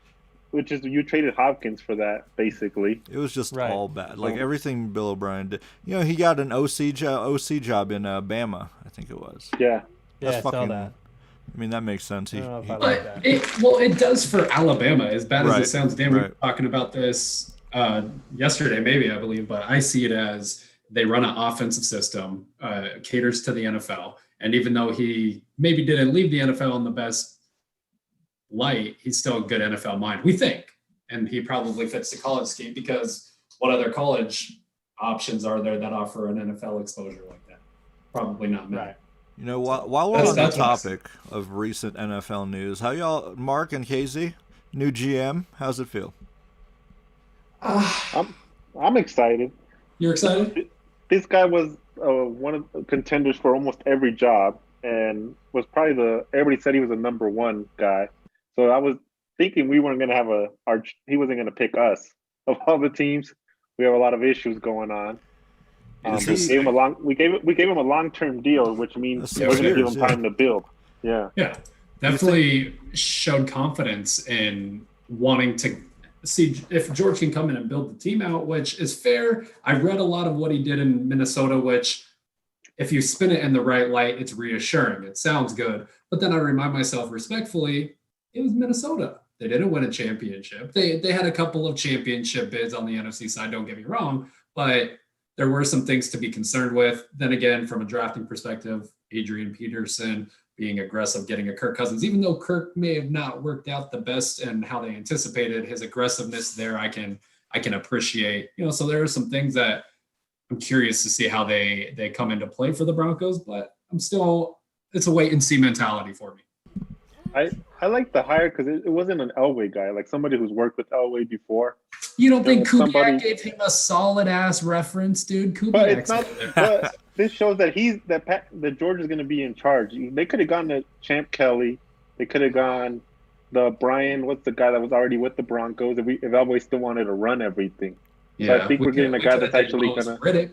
which is you traded Hopkins for that, basically. It was just Right. all bad. Like So- everything Bill O'Brien did. He got an OC job in Bama, I think it was. Yeah. Yeah, That's I saw fucking- that. I mean, that makes sense. I don't know if I like But that. it does for Alabama, as bad as Right, it sounds. Dan, we were right. talking about this yesterday, maybe, I believe, but I see it as they run an offensive system, caters to the NFL. And even though he maybe didn't leave the NFL in the best light, he's still a good NFL mind, we think. And he probably fits the college scheme because what other college options are there that offer an NFL exposure like that? Probably not many. Right. While we're That's- on the that's what I topic of recent NFL news, how y'all, Mark and Casey, new GM, how's it feel? I'm excited. You're excited? This guy was one of the contenders for almost every job, and was probably everybody said he was a number one guy. So I was thinking we weren't going to have he wasn't going to pick us of all the teams. We have a lot of issues going on. Is We he- gave him we gave him a long-term deal, which means That's we're going to 6 give years, him yeah. time to build. Yeah. Yeah, definitely showed confidence in wanting to see if George can come in and build the team out, which is fair. I read a lot of what he did in Minnesota, which if you spin it in the right light, it's reassuring. It sounds good. But then I remind myself respectfully, it was Minnesota. They didn't win a championship. They had a couple of championship bids on the NFC side, don't get me wrong, but there were some things to be concerned with. Then again, from a drafting perspective, Adrian Peterson being aggressive, getting a Kirk Cousins, even though Kirk may have not worked out the best and how they anticipated, his aggressiveness there, I can appreciate. So there are some things that I'm curious to see how they come into play for the Broncos, but it's a wait and see mentality for me. I like the hire because it wasn't an Elway guy, like somebody who's worked with Elway before. You don't think Yeah, somebody- Kubiak gave him a solid ass reference, dude? But it's Kubiak's not. But this shows that that George is going to be in charge. They could have gone to Champ Kelly. They could have gone the Brian. What's the guy that was already with the Broncos? If Elway still wanted to run everything. So I think we're getting a guy that's actually gonna. Riddick.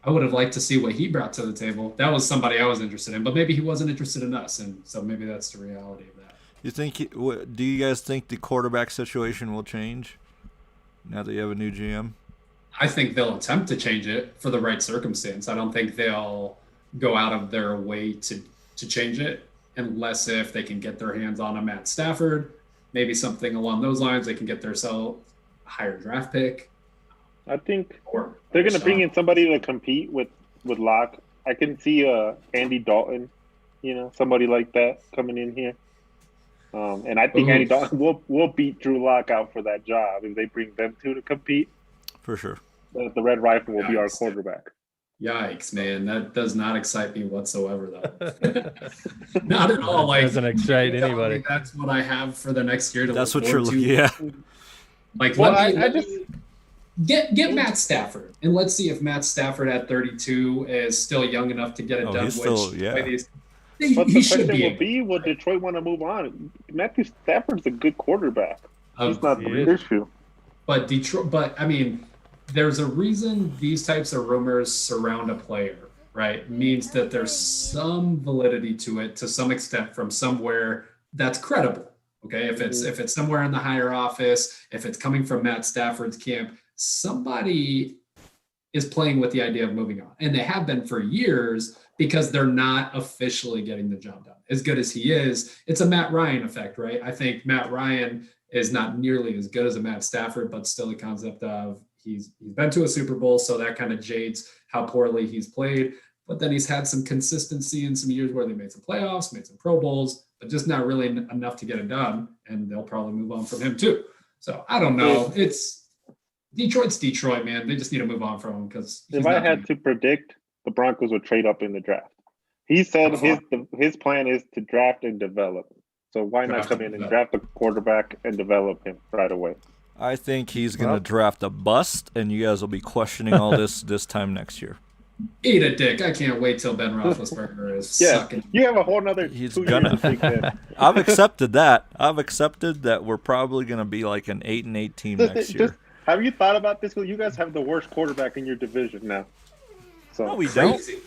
I would have liked to see what he brought to the table. That was somebody I was interested in, but maybe he wasn't interested in us, and so maybe that's the reality of that. Do you guys think the quarterback situation will change now that you have a new GM? I think they'll attempt to change it for the right circumstance. I don't think they'll go out of their way to change it unless if they can get their hands on a Matt Stafford, maybe something along those lines. They can get themselves a higher draft pick. I think Or they're going to bring in somebody to compete with Locke. I can see Andy Dalton, somebody like that coming in here. And I think Ooh. Andy Dalton will beat Drew Lock out for that job if they bring them two to compete. For sure. The Red Rifle will be our Yikes. quarterback. Yikes, man. That does not excite me whatsoever, though. Not at all. Like, Doesn't excite you tell me anybody. That's what I have for the next year to That's look what you're forward looking. to. Yeah. Like, Well, let I me just get Matt Stafford, and let's see if Matt Stafford at 32 is still young enough to get it Oh, done. he's Which still- yeah. But he the should question be. will be, will Detroit want to move on? Matthew Stafford's a good quarterback. He's not he the is. issue. But Detroit, but I mean, there's a reason these types of rumors surround a player, right? Means that there's some validity to it to some extent from somewhere that's credible. Okay, if it's somewhere in the higher office, if it's coming from Matt Stafford's camp, somebody is playing with the idea of moving on, and they have been for years because they're not officially getting the job done. As good as he is, it's a Matt Ryan effect, right? I think Matt Ryan is not nearly as good as a Matt Stafford, but still the concept of he's been to a Super Bowl, so that kind of jades how poorly he's played. But then he's had some consistency in some years where they made some playoffs, made some Pro Bowls, but just not really enough to get it done. And they'll probably move on from him too. So I don't know. Detroit's Detroit, man. They just need to move on from him because If I had to predict, the Broncos would trade up in the draft. He said his plan is to draft and develop. So why not come in and draft a quarterback and develop him right away? I think he's going to draft a bust, and you guys will be questioning all this time next year. Eat a dick. I can't wait till Ben Roethlisberger is Yeah, sucking. you have a whole nother. He's 2 gonna. years to think that. I've accepted that. I've accepted that we're probably going to be like an 8-8 team next year. Have you thought about this? You guys have the worst quarterback in your division now. So No, we don't. Crazy.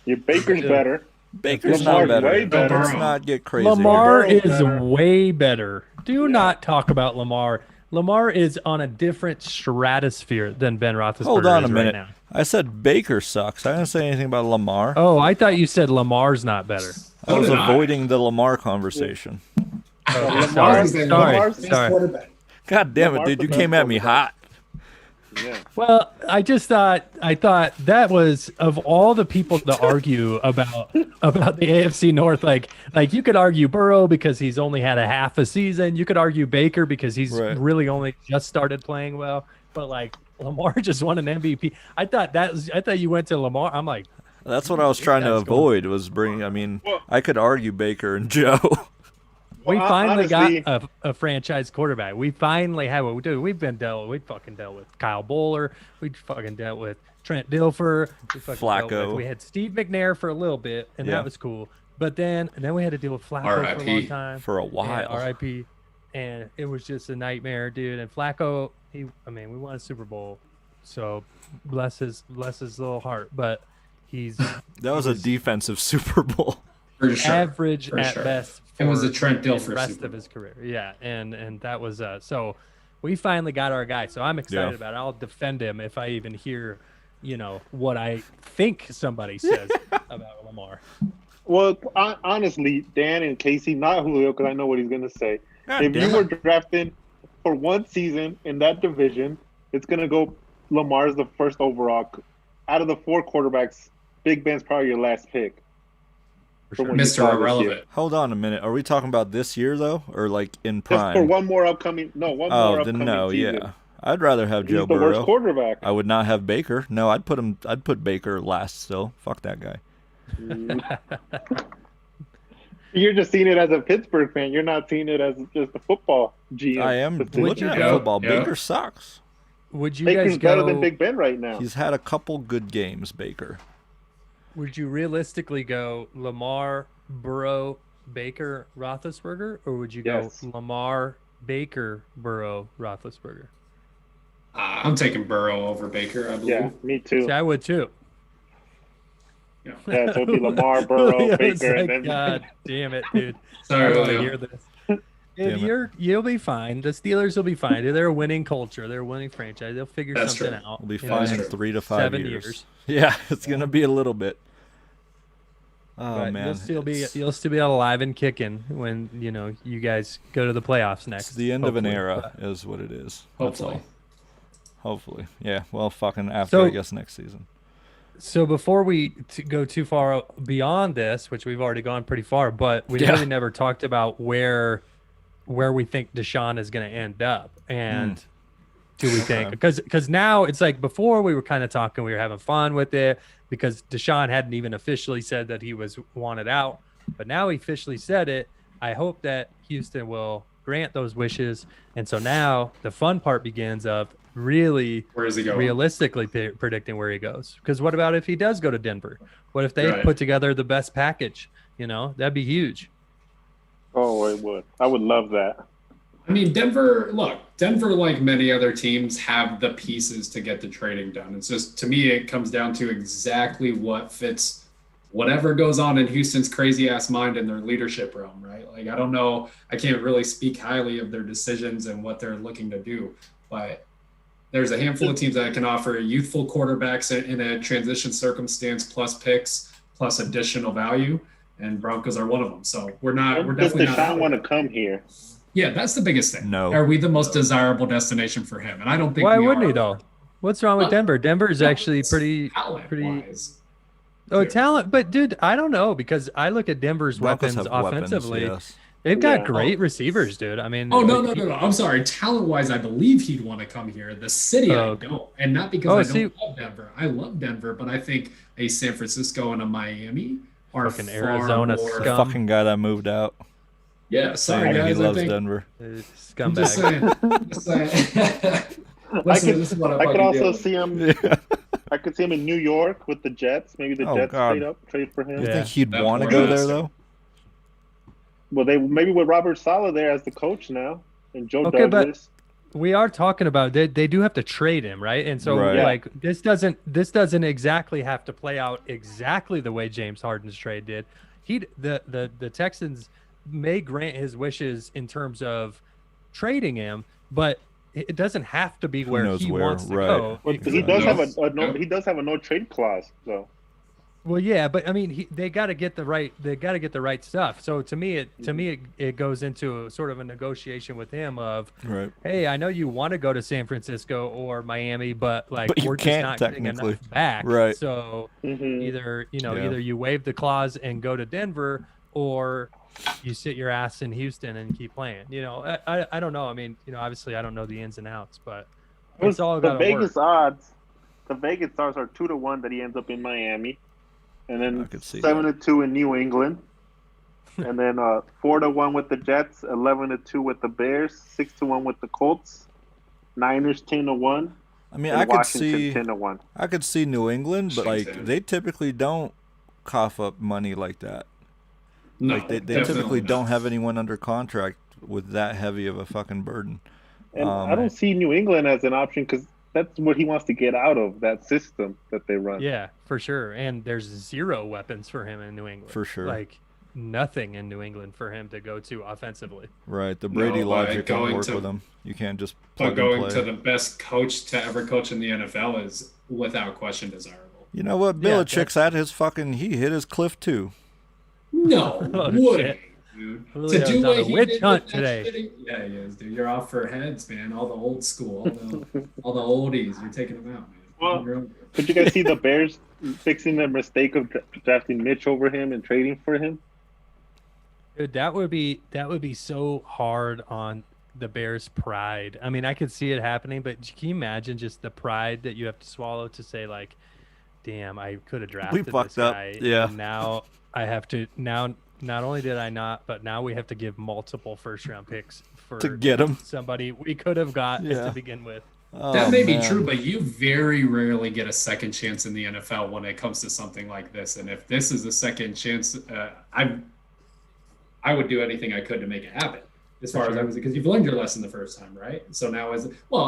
your Baker's better. Baker's Lamar's not better. way better. Let's not get crazy. Lamar Burrow's is better. way better. Do not talk about Lamar. Lamar is on a different stratosphere than Ben Roethlisberger. Hold on a is minute. Right now. I said Baker sucks. I didn't say anything about Lamar. Oh, I thought you said Lamar's not better. I was did I. avoiding the Lamar conversation. Oh, Lamar's sorry. God damn it, Lamar's dude! the You best came at me quarterback. hot. Yeah. Well, I thought that was, of all the people to argue about the AFC North, like you could argue Burrow because he's only had a half a season. You could argue Baker because he's Right. really only just started playing well. But like Lamar just won an MVP. I thought you went to Lamar. I'm like, That's what I was trying to That's going- avoid. Was bringing. I mean, I could argue Baker and Joe. we Well, finally honestly- got a franchise quarterback. We finally have what we do. We fucking dealt with Kyle Bowler. We fucking dealt with Trent Dilfer. We fucking dealt Flacco. with- We had Steve McNair for a little bit, and Yeah. that was cool. But then we had to deal with Flacco for a long R.I.P. time. For a Yeah, while. R.I.P. And it was just a nightmare, dude. And Flacco, we won a Super Bowl, so bless his little heart. But he's That was a defensive Super Bowl. For sure. average For at sure. best. It was for a Trent the Dilfer rest Super of his career. Yeah, and that was so we finally got our guy. So I'm excited Yeah. about it. I'll defend him if I even hear, what I think somebody says about Lamar. Well, honestly, Dan and Casey, not Julio, because I know what he's going to say. God If damn you were it. drafting for one season in that division, it's going to go Lamar's the first overall. Out of the 4 quarterbacks, Big Ben's probably your last pick. For From sure. what you saw Mr. this Irrelevant. year. Hold on a minute. Are we talking about this year though, or like in Just for prime? one more upcoming. No, one more Oh, upcoming then no. season. Yeah, I'd rather have He's Joe the worst Burrow. quarterback. I would not have Baker. No, I'd put Baker last still. Fuck that guy. You're just seeing it as a Pittsburgh fan. You're not seeing it as just a football GM. I am position. looking at Yeah, football. yeah. Baker sucks. Would you Baker's guys better go? than Big Ben right now. He's had a couple good games, Baker. Would you realistically go Lamar, Burrow, Baker, Roethlisberger, or would you go Yes. Lamar, Baker, Burrow, Roethlisberger? I'm taking Burrow over Baker, I believe. Yeah, me too. See, I would too. Yeah, so it'd be Lamar, Burrow, Julio's Baker, like, and then God damn it, dude. Sorry, I want to Julio. hear this. Damn it. You'll be fine. The Steelers will be fine. They're a winning culture. They're a winning franchise. They'll figure That's something true. out. We'll be you fine know? in true. 3 to 5 7 years. years. Yeah, it's gonna be a little bit. Oh But man, you'll still be alive and kicking when you guys go to the playoffs next. it's the end of an hopefully. era, is what it is. That's Hopefully. all. Hopefully, yeah. Well, fucking after So- I guess next season. So before we go too far beyond this, which we've already gone pretty far, but we Yeah. really never talked about where we think Deshaun is going to end up, and do we think because now it's like before we were kind of talking, we were having fun with it because Deshaun hadn't even officially said that he was wanted out, but now he officially said it. I hope that Houston will grant those wishes, and so now the fun part begins of really Where is he going? realistically predicting where he goes. Because what about if he does go to Denver? What if they Right. put together the best package? That'd be huge. oh, it would. I would love that. I mean, Denver, like many other teams, have the pieces to get the trading done. It's just, to me, it comes down to exactly what fits whatever goes on in Houston's crazy ass mind in their leadership realm, right? Like, I don't know. I can't really speak highly of their decisions and what they're looking to do, but there's a handful of teams that can offer youthful quarterbacks in a transition circumstance, plus picks, plus additional value. And Broncos are one of them. So we're Does definitely not. Deshaun want to come here? Yeah, that's the biggest thing. No. Are we the most desirable destination for him? And I don't think Why we wouldn't are. he though? What's wrong with Denver? Denver is actually pretty. Talent-wise. Oh, too. talent, but dude, I don't know because I look at Denver's Broncos weapons have offensively. yes. They've got Yeah. great receivers, dude. I mean, Oh no! I'm sorry. Talent wise, I believe he'd want to come here. The city, I Oh. don't, and not because Oh, I see- don't love Denver. I love Denver, but I think a San Francisco and a Miami are Fucking far Arizona more. The scum. fucking guy that moved out. Yeah, sorry saying that guys. he loves I think. Denver. I'm just Scumbag. saying. Just saying. Listen, this is what I could fucking also deal with. see him. Yeah. I could see him in New York with the Jets. Maybe the Oh, Jets God. trade for him. You Yeah. think he'd That want to poor go there bastard. though? Well, they maybe with Robert Saleh there as the coach now, and Joe Okay, but- Douglas. We are talking about they do have to trade him, right? And so Right. like this doesn't exactly have to play out exactly the way James Harden's trade did. The Texans may grant his wishes in terms of trading him, but it doesn't have to be Who where knows he where, wants to right. go. But he Exactly. does have No. a no. He does have a no trade clause, though. Well, yeah, but I mean, they got to get the right stuff. So to me, it goes into sort of a negotiation with him of, Right. hey, I know you want to go to San Francisco or Miami, but like But you we're just can't not getting technically. enough back. Right. So Mhm. either Yeah. either you waive the clause and go to Denver, or you sit your ass in Houston and keep playing. I don't know. I mean, obviously I don't know the ins and outs, but it's all the got to Vegas work. odds. The Vegas odds are 2-1 that he ends up in Miami, and I then could see 7-2 in New England, and then 4-1 with the Jets, 11-2 with the Bears, 6-1 with the Colts, Niners 10-1, I mean, and I could Washington see 10-1. I could see New England, but like Washington. they typically don't cough up money like that. No, Like they definitely typically not. don't have anyone under contract with that heavy of a fucking burden. And I don't see New England as an option because that's what he wants to get out of that system that they run. Yeah, for sure. And there's zero weapons for him in New England. For sure. Like nothing in New England for him to go to offensively. Right, the Brady No, logic going won't work to- with him. You can't just But plug and going play. to the best coach to ever coach in the NFL is without question desirable. You know what? Yeah, Belichick's at his fucking. He hit his cliff too. No, Oh, would shit. he, dude? Julio's To do on what a he witch did hunt with that today. shitty- Yeah, he is, dude. You're off for heads, man. All the old school, all the oldies. You're taking them out, man. Well, You're over it. Could you guys see the Bears fixing their mistake of drafting Mitch over him and trading for him? Dude, that would be so hard on the Bears' pride. I mean, I could see it happening, but can you imagine just the pride that you have to swallow to say like, "Damn, I could have drafted fucked this up. guy, Yeah. and now I have to now." Not only did I not, but now we have to give multiple first-round picks for To get him. somebody we could have got Yeah. to begin with. Oh, That may be man. true, but you very rarely get a second chance in the NFL when it comes to something like this. And if this is a second chance, I would do anything I could to make it happen. As far as I was, because you've learned your lesson the first time, right? So now,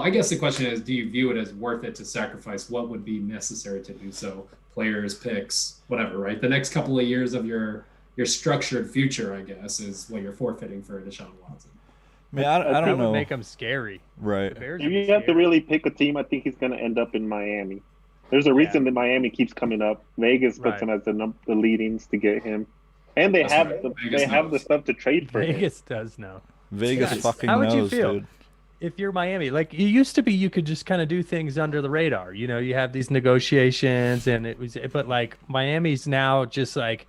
I guess the question is, do you view it as worth it to sacrifice what would be necessary to do so? Players, picks, whatever, right? The next couple of years of your structured future, I guess, is what you're forfeiting for Deshaun Watson. I mean, I I That don't would know. make them scary. Right. The Bears If would be you have to scary. really pick a team, I think he's going to end up in Miami. There's a reason that Miami keeps coming up. Vegas puts Right. him as the leadings to get him, and they That's have right. the Vegas they have the knows. stuff to trade for him. Vegas does know. Vegas Yes. fucking How would you knows, feel? dude. If you're Miami, like it used to be, you could just kind of do things under the radar. You have these negotiations, and but like Miami's now just like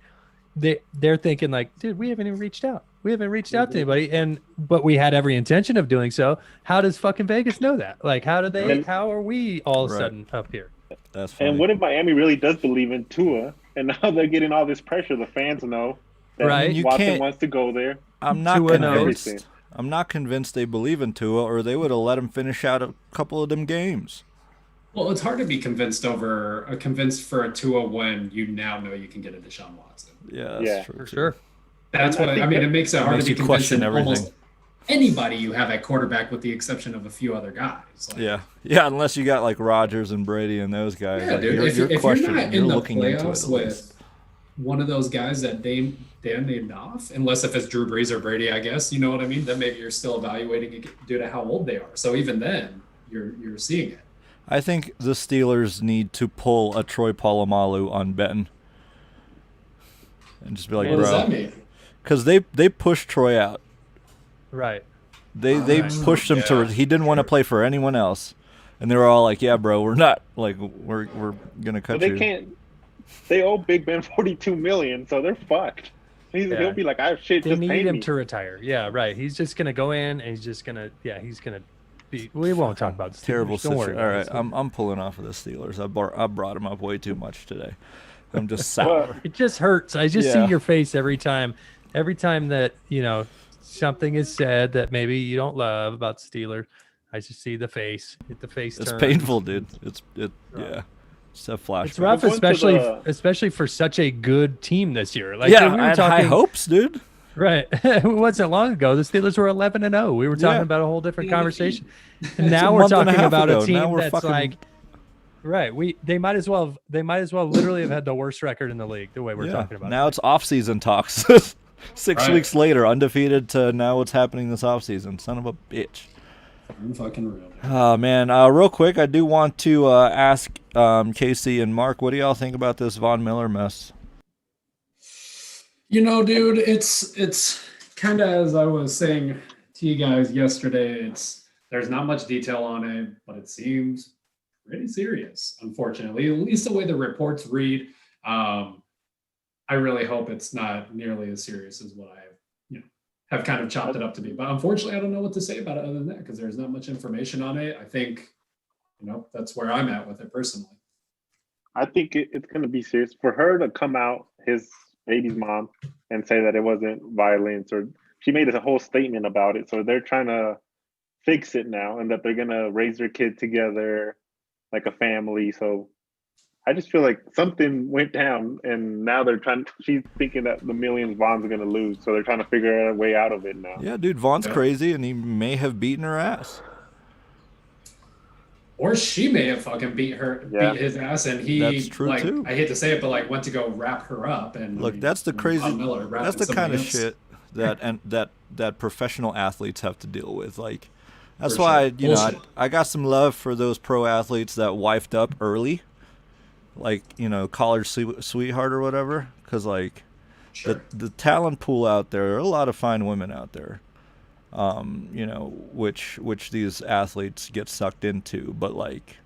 they're thinking like, dude, we haven't even reached out. We haven't reached out to anybody, but we had every intention of doing so. How does fucking Vegas know that? Like, how do they? And- How are we all of a Right. sudden up here? That's funny. And what if Miami really does believe in Tua, and now they're getting all this pressure? The fans know that Right. You Watson can't- wants to go there. I'm not Tua knows. convinced. I'm not convinced they believe in Tua, or they would have let him finish out a couple of them games. Well, it's hard to be convinced for a Tua when you now know you can get a Deshaun Watson. Yeah, that's Yeah. true. For too. sure. That's And I what think I mean. that- It makes it hard makes to be you question convinced in almost everything. anybody you have at quarterback, with the exception of a few other guys. Like, Yeah, unless you got like Rodgers and Brady and those guys. yeah, like, dude. you're, If you're you're questioning. not You're in the looking into it. playoffs at with least. one of those guys that Dan named off, unless if it's Drew Brees or Brady, I guess, you know what I mean. Then maybe you're still evaluating it due to how old they are. So even then, you're seeing it. I think the Steelers need to pull a Troy Polamalu on Benton. And just be like, What does bro, that mean? because they pushed Troy out. Right. They Right. pushed him to. Yeah, He didn't want to play for anyone else, and they were all like, "Yeah, bro, we're not like we're gonna cut But they you." can't. They owe Big Ben $42 million, so they're fucked. He'll be like, I have shit. They Just need pay him me. to retire. Yeah, right. He's just gonna go in and he's just gonna he's gonna be. We won't talk about the Steelers. Terrible Don't worry. situation. All about right, it. I'm pulling off of the Steelers. I brought him up way too much today. I'm just sour. It just hurts. I just Yeah. see your face every time that something is said that maybe you don't love about Steelers. I just see the face. Hit the face. It's turn. painful, dude. Yeah. It's a flashback. It's rough, Going to especially for such a good team this year. Like Yeah, we I were had talking, high hopes, dude. right? It wasn't long ago. The Steelers were 11-0. We were talking Yeah. about a whole different conversation, and It's now a we're month and a talking half about ago. a team Now we're that's fucking- like, right? They might as well literally have had the worst record in the league. The way we're Yeah. talking about Now it. it's off-season talks. 6 Right. weeks later, undefeated to now what's happening this offseason. Son of a bitch. Fucking real. Oh, man. Real quick, I do want to ask Casey and Mark, what do y'all think about this Von Miller mess? Dude, it's kind of as I was saying to you guys yesterday. There's not much detail on it, but it seems pretty serious. Unfortunately, at least the way the reports read. I really hope it's not nearly as serious as what I have kind of chopped it up to be. But unfortunately, I don't know what to say about it other than that because there's not much information on it. I think that's where I'm at with it personally. I think it's going to be serious for her to come out, his baby's mom, and say that it wasn't violence, or she made a whole statement about it. So they're trying to fix it now, and that they're going to raise their kid together like a family. So I just feel like something went down, and now she's thinking that the millions Von's going to lose. So they're trying to figure a way out of it now. Yeah, dude, Von's Yeah. crazy, and he may have beaten her ass. Or she may have fucking beat his ass, and he That's true, too. I hate to say it, but went to go wrap her up. And Look, that's the crazy. Von Miller That's wrapping the kind of somebody else. shit that professional athletes have to deal with. Like, that's For why sure. you know Bullshit. I got some love for those pro athletes that wifed up early, like college sweetheart or whatever. Because like Sure. the talent pool out there, there are a lot of fine women out there. Which these athletes get sucked into, but like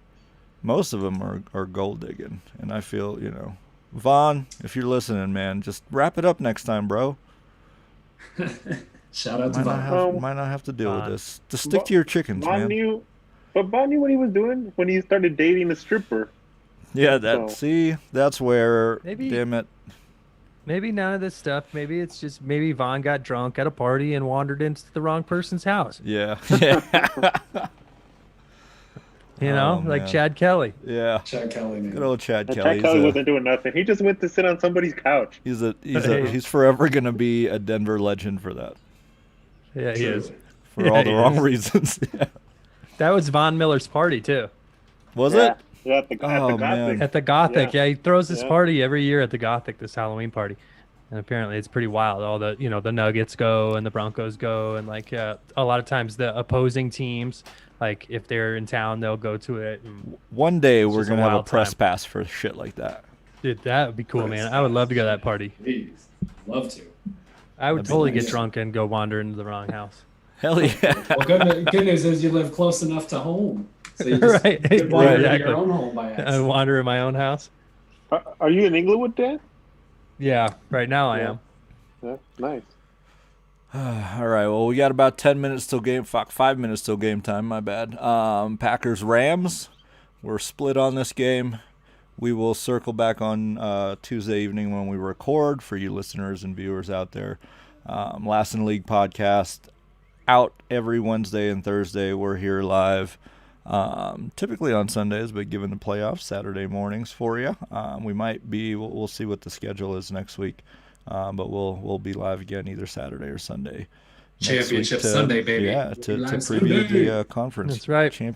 most of them are gold digging, and I feel Vaughn, if you're listening, man, just wrap it up next time, bro. Shout out to Might not Von. might not have to deal with Vaughn. this. Just stick to your chickens, Von man. knew what he was doing when he started dating a stripper. Yeah, So- that's where. Maybe- Damn it. Maybe none of this stuff. Maybe it's just Vaughn got drunk at a party and wandered into the wrong person's house. Yeah. Like man. Chad Kelly. Yeah. Chad Kelly, man. Good old Chad And Kelly. Chad Kelly wasn't doing nothing. He just went to sit on somebody's couch. He's forever gonna be a Denver legend for that. Yeah, he is. For Yeah, all the he wrong is. reasons. Yeah. That was Von Miller's party too. Was Yeah. it? Yeah, at the Oh, Gothic. man. At the Gothic. Yeah. Yeah, he throws this Yeah. party every year at the Gothic, this Halloween party. And apparently it's pretty wild. All the the Nuggets go and the Broncos go, and a lot of times the opposing teams, like if they're in town, they'll go to it. And, One day It's we're just a gonna have a wild press time. pass for shit like that. dude, that would be cool, man. I would love to go to that party. Please. Love to. I would That'd be totally nice. get drunk and go wander into the wrong house. Hell yeah. Well, good news is you live close enough to home. So you just Right, could wander into exactly. your own home by I accident. wander in my own house. Are you in Englewood, Dan? Yeah, right now I Yeah. am. Yeah, nice. All right. Well, we got about 10 minutes till game. 5 minutes till game time. My bad. Packers Rams. We're split on this game. We will circle back on Tuesday evening when we record for you listeners and viewers out there. Last in League podcast out every Wednesday and Thursday. We're here live. Typically on Sundays, but given the playoffs, Saturday mornings for you. We might be. We'll see what the schedule is next week. But we'll be live again either Saturday or Sunday. next week Championship Sunday, baby. Yeah, We'll to be live preview Sunday. the conference. That's right.